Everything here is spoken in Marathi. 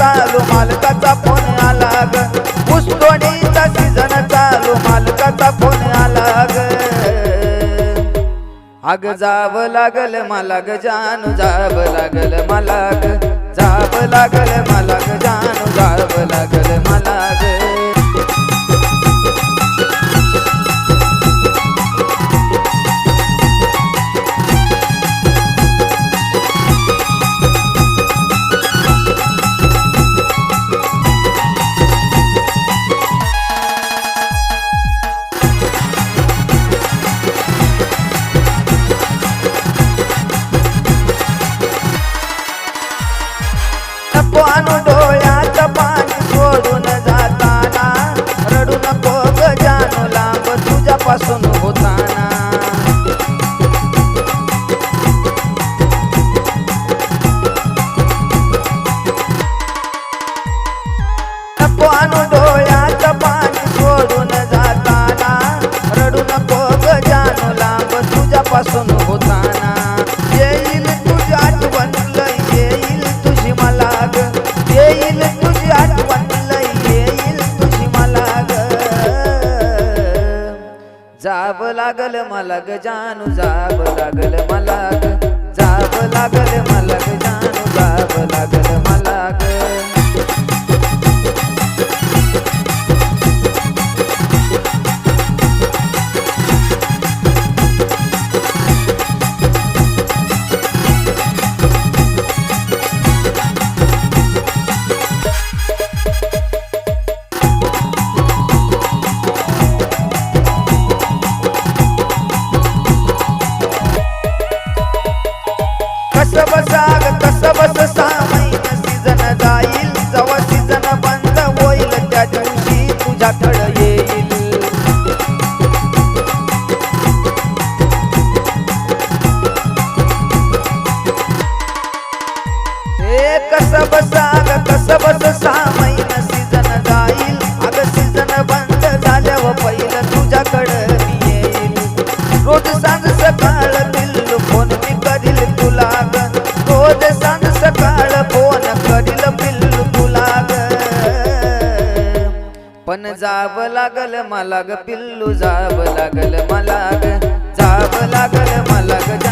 चालू मालकाचा फोन आला ग ऊसतोडीचा सीजन चालू मालकाचा फोन आला ग अग जाव लागल मला ग जानू जाव लागल मला ग जाव लागल मला ग जानू जाव लागल मला ग पानू डोळ्यात पाणी सोडून जाताना रडू नको ग जानू लांब तुझ्यापासून होताना पानू डोळ्यात पाणी सोडून जाताना रडू नको ग जानू लांब तुझ्यापासून होताना येईल तुझी आठवण येईल तुझी मला येईल तुझी आठवण येईल तुझी मला ग जाव लागल मला ग जानू जाव लागल मला ग जाव लागल मला ग जानू जाव लागल मला ग कस बस 6 महिने सीजन जाईल जेव्हा सीजन बंद होईल त्या दिवशी तुझ्याकडे येईल कस बस 6 महिने सीजन जाईल अग सीजन बंद झाल्यावर पहिलं तुझ्याकडे मी येईल रोज सांज सकाळ पिल्लू फोन मी करील तुला ग रोज सांज सकाळ फोन करील पिल्लू तुला ग पण जाव लागल मला ग पिल्लू जाव लागल मला ग जाव लागल मला ग